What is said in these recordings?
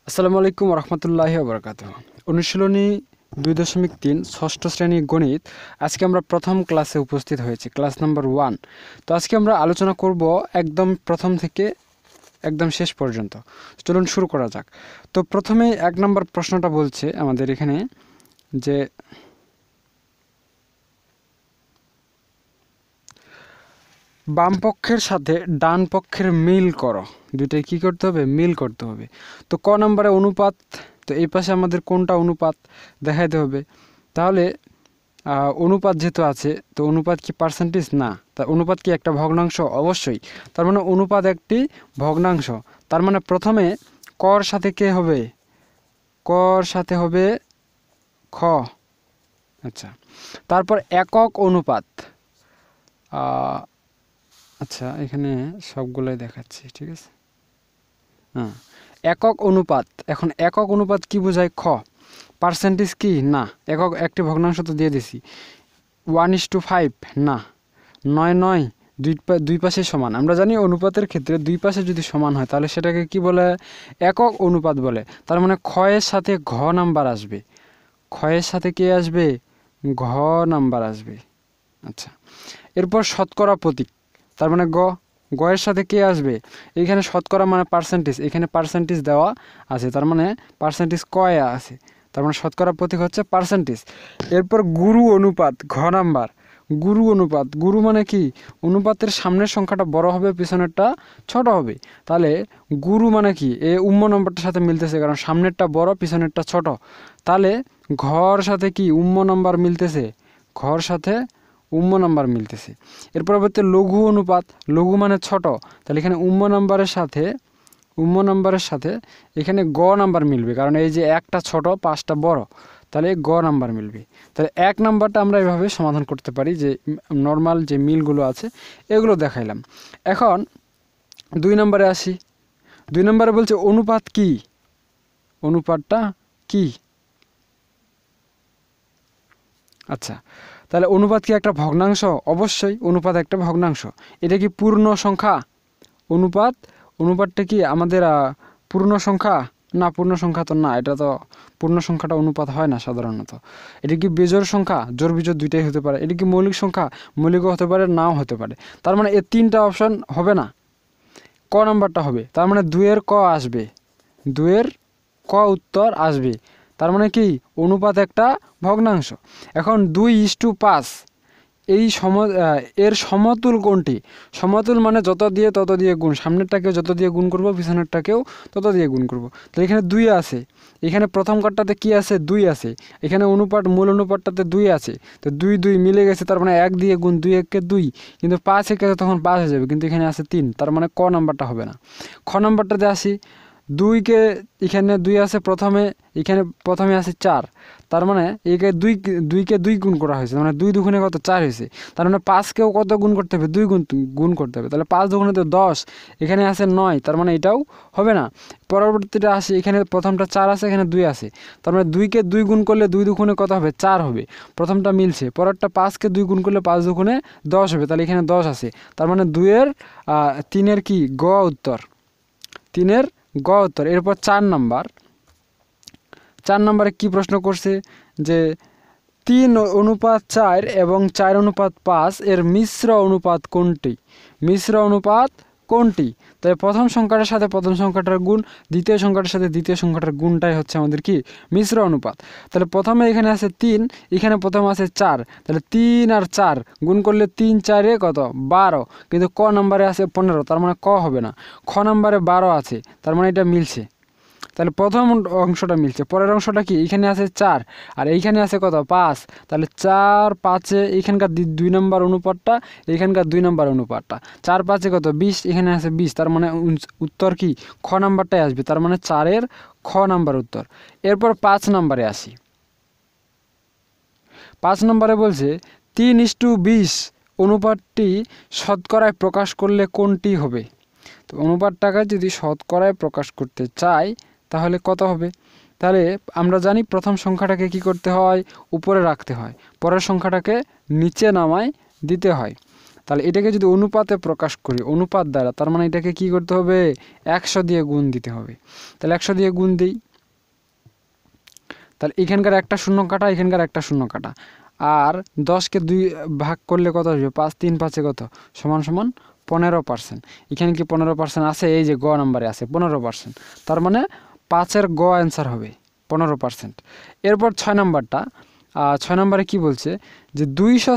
আসসালামু আলাইকুম রহমতুল্লাহি ওবরাকাতুহ। অনুশীলনী 2.3 ষষ্ঠ শ্রেণী গণিত। আজকে আমরা প্রথম ক্লাসে উপস্থিত হয়েছি, ক্লাস নাম্বার 1। তো আজকে আমরা আলোচনা করব একদম প্রথম থেকে একদম শেষ পর্যন্ত। চলুন শুরু করা যাক। তো প্রথমে 1 নম্বর প্রশ্নটা বলছে আমাদের এখানে যে বাম পক্ষের সাথে ডান পক্ষের মিল করো। দুইটাই কি করতে হবে? মিল করতে হবে। তো ক নম্বরে অনুপাত, তো এই পাশে আমাদের কোনটা অনুপাত দেখাইতে হবে। তাহলে অনুপাত যেহেতু আছে, তো অনুপাত কি পার্সেন্টেজ? না। তা অনুপাত কি একটা ভগ্নাংশ? অবশ্যই। তার মানে অনুপাত একটি ভগ্নাংশ। তার মানে প্রথমে কর সাথে কে হবে? কর সাথে হবে খ। আচ্ছা, তারপর একক অনুপাত। আচ্ছা, এখানে সবগুলোই দেখাচ্ছি, ঠিক আছে। হ্যাঁ, একক অনুপাত। এখন একক অনুপাত কি বোঝায়? খ। পার্সেন্টেজ কি? না। একক একটি ভগ্নাংশ তো দিয়ে দিছি। 1:5 না। 9 দুই পাশে সমান। আমরা জানি অনুপাতের ক্ষেত্রে দুই পাশে যদি সমান হয় তাহলে সেটাকে কি বলে? একক অনুপাত বলে। তার মানে খ এর সাথে ঘ নাম্বার আসবে। খ এর সাথে কে আসবে? ঘ নাম্বার আসবে। আচ্ছা, এরপর শতকরা প্রতীক। তার মানে গ। গ এর সাথে কে আসবে? এইখানে শতকরা মানে পার্সেন্টেজ, এখানে পার্সেন্টেজ দেওয়া আছে, তার মানে পার্সেন্টেজ কয়ে আছে, তার মানে শতকরা প্রতীক হচ্ছে পার্সেন্টেজ। এরপর গুরু অনুপাত, ঘ নাম্বার। গুরু অনুপাত, গুরু মানে কি? অনুপাতের সামনের সংখ্যাটা বড় হবে, পিছনেরটা ছোট হবে। তাহলে গুরু মানে কি? এ উম্ম নম্বরটার সাথে মিলতেছে, কারণ সামনেরটা বড় পিছনেরটা ছোট। তাহলে ঘর সাথে কি উম্ম নম্বর মিলতেছে? ঘর সাথে উম্ম নাম্বার মিলতেছে। এর পরবর্তী লঘু অনুপাত। লঘু মানে ছোট, তাহলে এখানে উম্ম নাম্বারের সাথে এখানে গ নাম্বার মিলবে, কারণ এই যে একটা ছোট 5টা বড়, তাহলে গ নাম্বার মিলবে। তাহলে 1 নাম্বারটা আমরা এভাবে সমাধান করতে পারি, যে নর্মাল যে মিলগুলো আছে এগুলো দেখাইলাম। এখন 2 নম্বরে আসি। 2 নম্বরে বলছে অনুপাত কি? অনুপাতটা কি? আচ্ছা, তাহলে অনুপাত কি একটা ভগ্নাংশ? অবশ্যই অনুপাত একটা ভগ্নাংশ। এটা কি পূর্ণ সংখ্যা? অনুপাতটা কি আমাদের পূর্ণ সংখ্যা? না, পূর্ণ সংখ্যা তো না। এটা তো পূর্ণ সংখ্যাটা অনুপাত হয় না সাধারণত। এটা কি বেজোড় সংখ্যা? জোড় বিজোড় দুইটাই হতে পারে। এটা কি মৌলিক সংখ্যা? মৌলিকও হতে পারে, নাও হতে পারে। তার মানে এই 3টা অপশন হবে না, ক নাম্বারটা হবে। তার মানে 2 এর ক আসবে, 2 এর ক উত্তর আসবে। তার মানে কি? অনুপাত একটা ভগ্নাংশ। এখন 2:5 এই এর সমতুল কোনটি? সমতুল মানে যত দিয়ে তত দিয়ে গুণ। সামনেরটাকেও যত দিয়ে গুণ করব, পিছনেরটাকেও তত দিয়ে গুণ করব। তাহলে এখানে 2 আছে, এখানে প্রথম কার্ডটাতে কি আছে? 2 আছে। এখানে অনুপাত, মূল অনুপাতটাতে 2 আছে। তো 2 মিলে গেছে, তার মানে 1 দিয়ে গুণ, 2 1 2। কিন্তু 5 1 তখন 5 হয়ে যাবে, কিন্তু এখানে আছে 3, তার মানে ক নাম্বারটা হবে না। খ নাম্বারটাতে আসি। 2কে এখানে 2 আছে প্রথমে, এখানে প্রথমে আছে 4, তার মানে একে 2কে 2 গুণ করা হয়েছে, মানে 2 দুগুণে কত? 4 হয়েছে। তার মানে 5কেও কত গুণ করতে হবে? 2 গুণ করতে হবে। তাহলে 5 দুগুণে তো 10, এখানে আছে 9, তার মানে এটাও হবে না। পরবর্তীটা আসি, এখানে প্রথমটা 4 আছে, এখানে 2 আছে, তার মানে 2কে 2 গুণ করলে 2 দুগুণে কত হবে? 4 হবে। প্রথমটা মিলছে। পরেরটা 5কে 2 গুণ করলে 5 দুগুণে 10 হবে, তাহলে এখানে 10 আছে। তার মানে 3 এর কি? গ উত্তর। 3 এর গ উত্তর। এরপর 4 নম্বরে কি প্রশ্ন করছে? যে 3:4 এবং 4:5 এর মিশ্র অনুপাত কোনটি? মিশ্র অনুপাত কোনটি? তাই প্রথম সংখ্যাটার সাথে প্রথম সংখ্যাটার গুণ, দ্বিতীয় সংখ্যাটার সাথে দ্বিতীয় সংখ্যাটার গুণটাই হচ্ছে আমাদের কি? মিশ্র অনুপাত। তাহলে প্রথমে এখানে আছে 3, এখানে প্রথমে আছে 4, তাহলে 3 আর 4 গুণ করলে 3 4 কত? 12, কিন্তু ক নাম্বারে আছে 15, তার মানে ক হবে না। খ নাম্বারে 12 আছে, তার মানে এটা মিলছে। তাহলে প্রথম অংশটা মিলছে। পরের অংশটা কি? এখানে আছে 4 আর এইখানে আছে কত? 5, তাহলে 4 5 এখানকার 2 নম্বর অনুপাতটা, এখানকার 2 নম্বর অনুপাতটা। 4 5 কত? 20, এখানে আছে 20, তার মানে উত্তর কি? খ নাম্বারটাই আসবে, তার মানে 4-এর খ নাম্বার উত্তর। এরপর 5 নম্বরে আসি। 5 নম্বরে বলছে 3:20 অনুপাতটি শতকরায় প্রকাশ করলে কোনটি হবে? তো অনুপাতটাকে যদি শতকরায় প্রকাশ করতে চাই তাহলে কত হবে? তাহলে আমরা জানি প্রথম সংখ্যাটাকে কি করতে হয়? উপরে রাখতে হয়, পরের সংখ্যাটাকে নিচে নামায় দিতে হয়। তাহলে এটাকে যদি অনুপাতে প্রকাশ করি, অনুপাত দ্বারা, তার মানে এটাকে কি করতে হবে, 100 দিয়ে গুণ দিতে হবে। তাহলে 100 দিয়ে গুণ দিই, তাহলে এখানকার একটা শূন্য কাটা, এখানকার একটা শূন্য কাটা, আর 10কে 2 ভাগ করলে কত আসবে, 5 3 5 কত, সমান সমান 15%। এখানে কি 15% আছে, এই যে গ নাম্বারে আছে 15%, তার মানে 5-এর গ অ্যান্সার হবে 15%। এরপর 6 নাম্বারটা, 6 নাম্বারে কি বলছে যে 200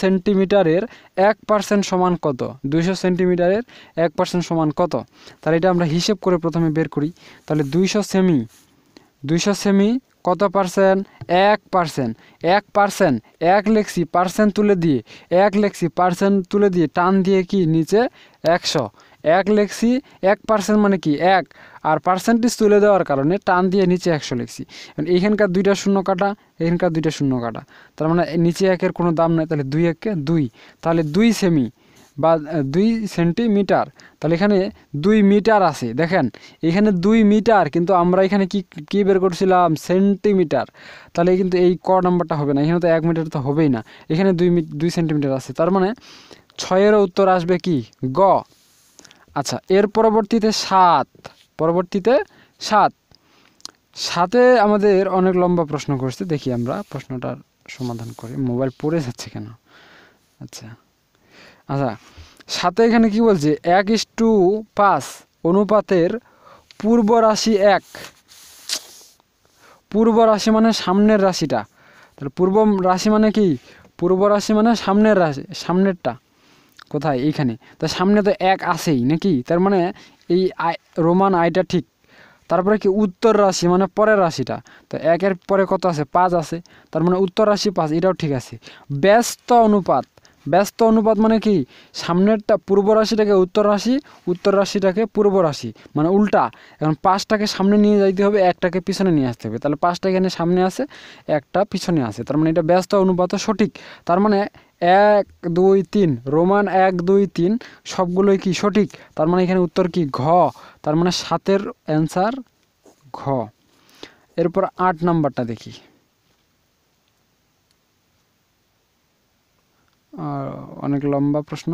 সেন্টিমিটারের 1% সমান কত, 200 সেন্টিমিটারের 1% সমান কত। তাহলে এটা আমরা হিসেব করে প্রথমে বের করি। তাহলে 200 সেমি কত পার্সেন্ট, 1%, 1%, 1 লিখছি, পার্সেন্ট তুলে দিয়ে 1 লিখছি, পার্সেন্ট তুলে দিয়ে টান দিয়ে কি নিচে 100, 1 লিখছি, 1% মানে কি 1, আর পার্সেন্টেজ তুলে দেওয়ার কারণে টান দিয়ে নিচে 100 লিখছি। এইখানকার 2টা শূন্য কাটা, এখানকার 2টা শূন্য কাটা, তার মানে নিচে 1-এর কোনো দাম নাই, তাহলে 2 1-কে 2, তাহলে 2 সেমি বা 2 সেন্টিমিটার। তাহলে এখানে 2 মিটার আছে, দেখেন এখানে 2 মিটার, কিন্তু আমরা এখানে কি বের করছিলাম, সেন্টিমিটার। তাহলে কিন্তু এই ক নাম্বারটা হবে না, এখানে তো 1 মিটার তো হবেই না, এখানে 2 সেন্টিমিটার আছে, তার মানে 6-এর উত্তর আসবে কি, গ। আচ্ছা, এর পরবর্তীতে 7 আমাদের অনেক লম্বা প্রশ্ন করছে, দেখি আমরা প্রশ্নটার সমাধান করি। মোবাইল পড়ে যাচ্ছে কেন? আচ্ছা, 7 এখানে কি বলছে, 1:5 অনুপাতের পূর্ব রাশি 1, পূর্ব রাশি মানে সামনের রাশিটা, তাহলে পূর্ব রাশি মানে কি, পূর্ব রাশি মানে সামনের রাশি, সামনেরটা কোথায়, এইখানে, তো সামনে তো 1 আছেই নাকি, তার মানে এই রোমান আইটা ঠিক। তারপরে কি উত্তর রাশি মানে পরের রাশিটা, তো 1-এর পরে কত আছে, 5 আছে, তার মানে উত্তর রাশি 5, এটাও ঠিক আছে। ব্যস্ত অনুপাত মানে কি, সামনেরটা পূর্ব রাশিটাকে উত্তর রাশি, উত্তর রাশিটাকে পূর্ব রাশি, মানে উল্টা। এখন 5টাকে সামনে নিয়ে যাইতে হবে, 1টাকে পিছনে নিয়ে আসতে হবে, তাহলে 5টা এখানে সামনে আছে, 1টা পিছনে আছে, তার মানে এটা ব্যস্ত অনুপাত সঠিক। তার মানে 1 2 3, রোমান 1 2 3 সবগুলোই কি সঠিক, তার মানে এখানে উত্তর কি, ঘ। তার মানে 7-এর অ্যান্সার ঘ। এরপর 8 নাম্বারটা দেখি, অনেক লম্বা প্রশ্ন।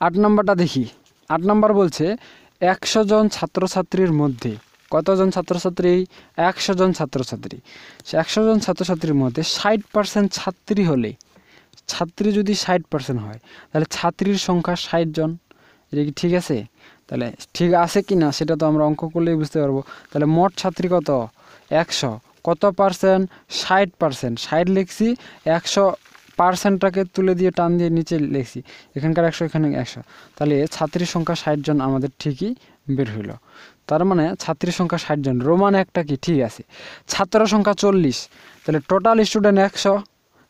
8 নাম্বারটা দেখি। 8 নাম্বার বলছে 100 জন ছাত্রছাত্রীর মধ্যে কতজন ছাত্রছাত্রী, 100 জন ছাত্রছাত্রী, 100 জন ছাত্রছাত্রীর মধ্যে 60% ছাত্রী হলে, ছাত্রী যদি 60% হয়, তাহলে ছাত্রীর সংখ্যা 60 জন। এটা কি ঠিক আছে? তাহলে ঠিক আছে কি না সেটা তো আমরা অঙ্ক করলেই বুঝতে পারবো। তাহলে মোট ছাত্রী কত, 100, কত পার্সেন্ট, 60%, 60 লিখছি, 100%টাকে তুলে দিয়ে টান দিয়ে নিচে লিখছি, এখানকার 100 এখানে 100, তাহলে ছাত্রীর সংখ্যা 60 জন আমাদের ঠিকই বের হইল। তার মানে ছাত্রীর সংখ্যা 60 জন, রোমান একটা কি ঠিক আছে। ছাত্র সংখ্যা 40, তাহলে টোটাল স্টুডেন্ট 100,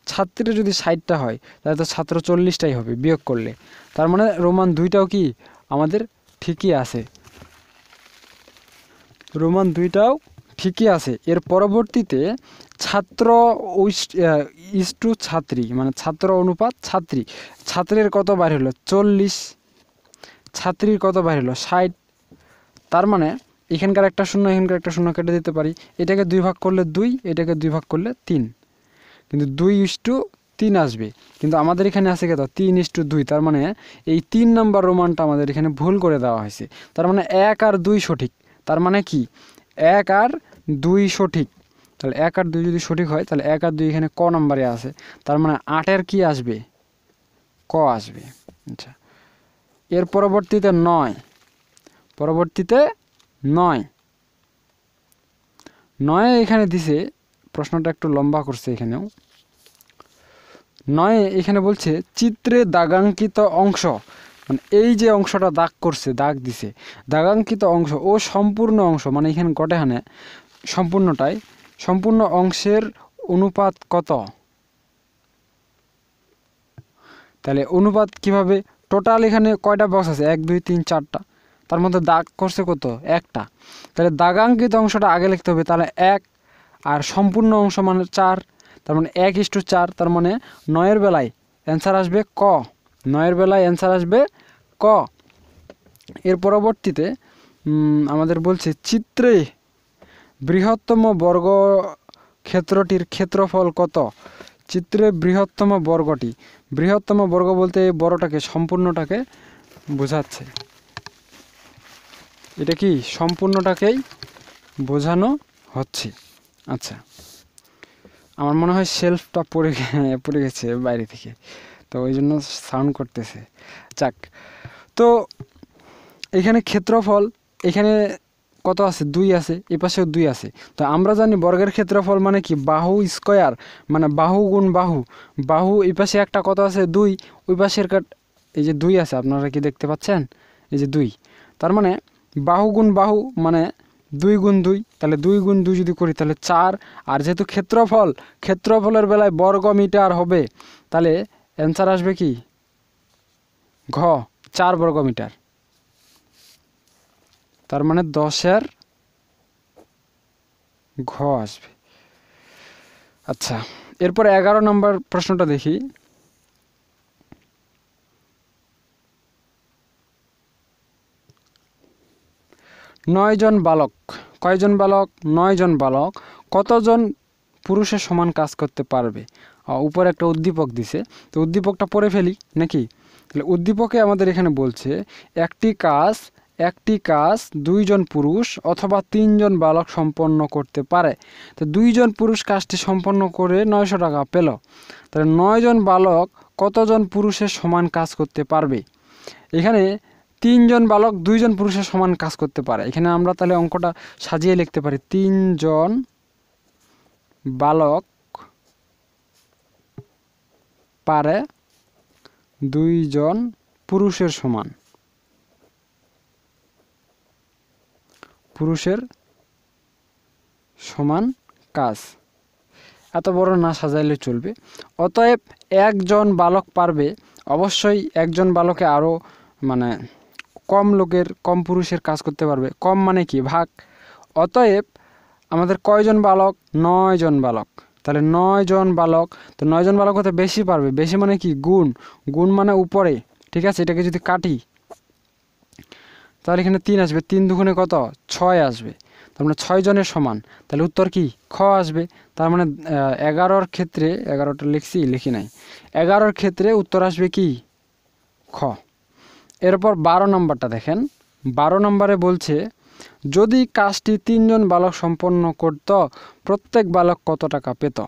ছাত্রী যদি 60টা হয় তাহলে তো ছাত্র 40টাই হবে বিয়োগ করলে, তার মানে রোমান 2টাও কি আমাদের ঠিকই আছে, রোমান 2টাও ঠিকই আছে। এর পরবর্তীতে ছাত্র ইস্টু ছাত্রী, মানে ছাত্র অনুপাত ছাত্রী, ছাত্রীর কত বার হলো 40, ছাত্রীর কত বার হলো 60, তার মানে এখানকার একটা শূন্য, এখানকার একটা শূন্য কেটে দিতে পারি, এটাকে 2 ভাগ করলে 2, এটাকে 2 ভাগ করলে 3, কিন্তু 2:3 আসবে, কিন্তু আমাদের এখানে আছে কত, 3:2, তার মানে এই 3 নাম্বার রোমানটা আমাদের এখানে ভুল করে দেওয়া হয়েছে, তার মানে 1 আর 2 সঠিক, তার মানে কি 1 আর 2 সঠিক, তাহলে 1 আর 2 যদি সঠিক হয় তাহলে 1 আর 2 এখানে ক নাম্বারে আছে, তার মানে 8-এর কি আসবে, ক আসবে। আচ্ছা, এর পরবর্তীতে 9, পরবর্তীতে 9 এখানে দিছে, প্রশ্নটা একটু লম্বা করছে এখানেও। 9 এখানে বলছে চিত্রে দাগাঙ্কিত অংশ, মানে এই যে অংশটা দাগ করছে, দাগ দিছে, দাগাঙ্কিত অংশ ও সম্পূর্ণ অংশ, মানে এখানে গটেখানে সম্পূর্ণটাই, সম্পূর্ণ অংশের অনুপাত কত। তাহলে অনুপাত কিভাবে, টোটাল এখানে কয়টা বক্স আছে, 1 2 3 4টা, তার মধ্যে দাগ করছে কত, একটা, তাহলে দাগাঙ্কিত অংশটা আগে লিখতে হবে, তাহলে 1, আর সম্পূর্ণ অংশ মানে 4, তার মানে 1:4, তার মানে 9-এর বেলায় অ্যান্সার আসবে ক, 9-এর বেলায় অ্যান্সার আসবে ক। এর পরবর্তীতে আমাদের বলছে চিত্রে বৃহত্তম বর্গক্ষেত্রটির ক্ষেত্রফল কত? চিত্রে বৃহত্তম বর্গটি, বৃহত্তম বর্গ বলতে এই বড়টাকে, সম্পূর্ণটাকে বোঝাচ্ছে। এটা কি সম্পূর্ণটাকেই বোঝানো হচ্ছে। আচ্ছা, আমার মনে হয় শেলফটা পড়ে গেছে বাইরে থেকে, তো ওই জন্য সাউন্ড করতেছে। যাক, তো এখানে ক্ষেত্রফল, এখানে কত আছে? 2 আছে, এই পাশেও 2 আছে। তো আমরা জানি বর্গের ক্ষেত্রফল মানে কি? বাহু স্কয়ার, মানে বাহু গুণ বাহু। বাহু এই পাশে একটা কত আছে? 2, ওই পাশের এই যে 2 আছে, আপনারা কি দেখতে পাচ্ছেন? এই যে 2, তার মানে বাহু গুণ বাহু মানে 2 গুণ 2, তাহলে 2 গুণ 2 যদি করি তাহলে 4। আর যেহেতু ক্ষেত্রফল, ক্ষেত্রফলের বেলায় বর্গ মিটার হবে, তাহলে অ্যান্সার আসবে কি? ঘ, 4 বর্গ মিটার। তার মানে 10-এর ঘ আসবে। আচ্ছা, এরপর 11 নম্বর প্রশ্নটা দেখি। নয়জন বালক, কয়জন বালক? 9 জন বালক কতজন পুরুষের সমান কাজ করতে পারবে? উপরে একটা উদ্দীপক দিছে, তো উদ্দীপকটা পড়ে ফেলি নাকি? তাহলে উদ্দীপকে আমাদের এখানে বলছে একটি কাজ 2 জন পুরুষ অথবা 3 জন বালক সম্পন্ন করতে পারে। তো 2 জন পুরুষ কাজটি সম্পন্ন করে 900 টাকা পেল। তাহলে 9 জন বালক কতজন পুরুষের সমান কাজ করতে পারবে? এখানে 3 জন বালক 2 জন পুরুষের সমান কাজ করতে পারে। এখানে আমরা তাহলে অঙ্কটা সাজিয়ে লিখতে পারি, 3 জন বালক পারে 2 জন পুরুষের সমান, পুরুষের সমান কাজ। এত বড় না সাজাইলে চলবে। অতএব একজন বালক পারবে, অবশ্যই একজন বালকে আরও মানে কম পুরুষের কাজ করতে পারবে। কম মানে কি? ভাগ। অতএব আমাদের কয়জন বালক? 9 জন বালক। তাহলে 9 জন বালক, তো 9 জন বালক হতে বেশি পারবে। বেশি মানে কি? গুণ, গুণ মানে উপরে, ঠিক আছে? এটাকে যদি কাটি তাহলে এখানে 3 আসবে, 3 দুগুণে কত? 6 আসবে। তার মানে 6 জনের সমান। তাহলে উত্তর কি? খ আসবে। তার মানে 11-র ক্ষেত্রে, 11টা লিখি নাই, 11-র ক্ষেত্রে উত্তর আসবে কি? খ। এরপর 12 নম্বরটা দেখেন। 12 নম্বরে বলছে, যদি কাজটি 3 জন বালক সম্পন্ন করত, প্রত্যেক বালক কত টাকা পেত?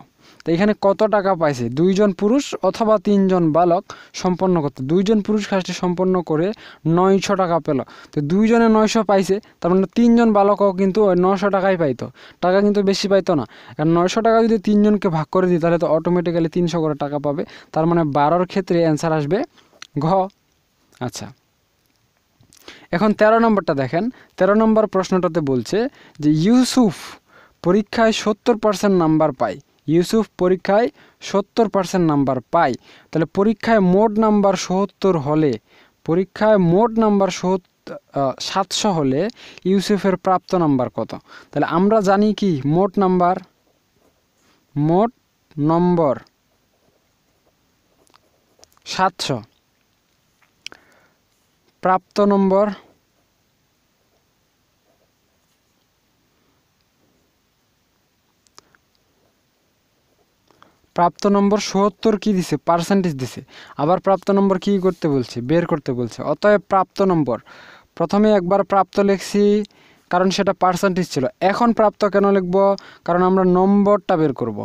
তো এখানে কত টাকা পাইছে? 2 জন পুরুষ অথবা 3 জন বালক সম্পন্ন করত। 2 জন পুরুষ কাজটি সম্পন্ন করে 900 টাকা পেল। তো 2 জনে 900 পাইছে, তার মানে 3 জন বালকও কিন্তু ওই 900 টাকাই পাইতো। টাকা কিন্তু বেশি পাইতো না, কারণ 900 টাকা যদি 3 জনকে ভাগ করে দিই তাহলে তো অটোমেটিক্যালি 300 করে টাকা পাবে। তার মানে 12-র ক্ষেত্রে অ্যান্সার আসবে ঘ। আচ্ছা, এখন 13 নম্বরটা দেখেন। 13 নম্বর প্রশ্নটাতে বলছে যে ইউসুফ পরীক্ষায় 70% নাম্বার পায়। ইউসুফ পরীক্ষায় 70% নাম্বার পায়। তাহলে পরীক্ষায় মোট নাম্বার 70 হলে, পরীক্ষায় মোট নাম্বার 700 হলে ইউসুফের প্রাপ্ত নাম্বার কত? তাহলে আমরা জানি কি? মোট নাম্বার 700, প্রাপ্ত নম্বর প্রাপ্ত নম্বর ৭০ কি দিছে? পার্সেন্টেজ দিছে। আবার প্রাপ্ত নম্বর কি করতে বলছে? বের করতে বলছে। অতএব প্রাপ্ত নম্বর, প্রথমে একবার প্রাপ্ত লিখছি কারণ সেটা পার্সেন্টেজ ছিল। এখন প্রাপ্ত কেন লিখব? কারণ আমরা নম্বরটা বের করব।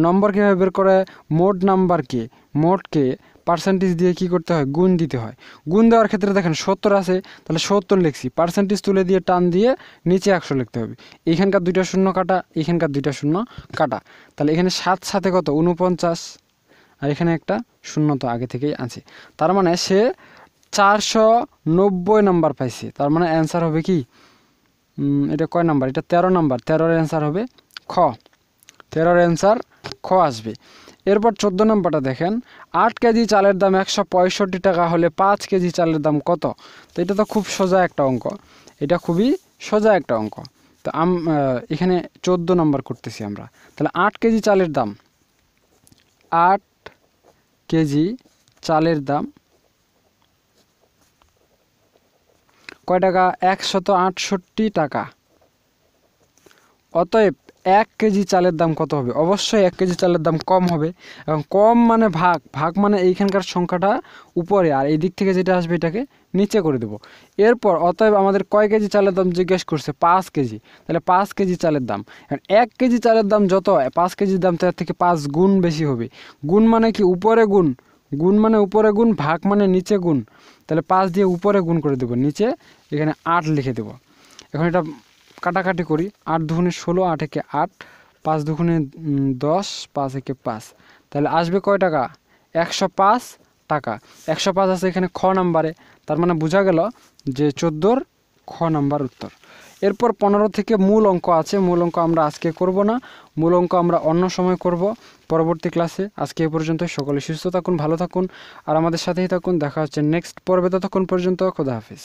নম্বর কীভাবে বের করে? মোট নাম্বারকে, মোটকে পার্সেন্টেজ দিয়ে কি করতে হয়? গুণ দিতে হয়। গুণ দেওয়ার ক্ষেত্রে দেখেন ৭০ আছে, তাহলে ৭০ লিখছি, পার্সেন্টেজ তুলে দিয়ে টান দিয়ে নিচে 100 লিখতে হবে। এইখানকার 2টা শূন্য কাটা, এইখানকার 2টা শূন্য কাটা, তাহলে এখানে 7 সাথে কত? 49, আর এখানে একটা শূন্য তো আগে থেকেই আছে। তার মানে সে 490 নাম্বার পাইছে। তার মানে অ্যান্সার হবে কি? এটা কয় নাম্বার? এটা 13 নাম্বার। 13-এর অ্যান্সার হবে খ। 13-এর অ্যান্সার খ আসবে। এরপর 14 নম্বরটা দেখেন। 8 কেজি চালের দাম 165 টাকা হলে 5 কেজি চালের দাম কত? তো এটা তো খুব সোজা একটা অঙ্ক, এটা খুবই সোজা একটা অঙ্ক। তো এখানে 14 নম্বর করতেছি আমরা। তাহলে 8 কেজি চালের দাম, 8 কেজি চালের দাম কয় টাকা? 168 টাকা। অতএব 1 কেজি চালের দাম কত হবে? অবশ্যই 1 কেজি চালের দাম কম হবে, এবং কম মানে ভাগ, ভাগ মানে এইখানকার সংখ্যাটা উপরে আর এই দিক থেকে যেটা আসবে এটাকে নিচে করে দেব। এরপর অতএব আমাদের কয় কেজি চালের দাম জিজ্ঞেস করছে? 5 কেজি। তাহলে 5 কেজি চালের দাম, 1 কেজি চালের দাম যত 5 কেজির দাম তার থেকে 5 গুণ বেশি হবে। গুণ মানে কি? উপরে গুণ, গুণ মানে উপরে গুণ, ভাগ মানে নিচে গুণ। তাহলে 5 দিয়ে উপরে গুণ করে দেবো, নিচে এখানে 8 লিখে দেবো। এখন এটা কাটাকাটি করি, 8 দুগুণে 16, 8 একে 8, 5 দুগুণে 10, 5 একে 5। তাহলে আসবে কয় টাকা? 105 টাকা। 105 আছে এখানে খ নাম্বারে, তার মানে বোঝা গেল যে 14-র খ নাম্বার উত্তর। এরপর 15 থেকে মূল অঙ্ক আছে, মূল অঙ্ক আমরা আজকে করব না, মূল অঙ্ক আমরা অন্য সময় করব পরবর্তী ক্লাসে। আজকে এ পর্যন্ত, সকলে সুস্থ থাকুন, ভালো থাকুন আর আমাদের সাথেই থাকুন। দেখা হচ্ছে নেক্সট পর্বে, ততক্ষণ পর্যন্ত খোদা হাফেজ।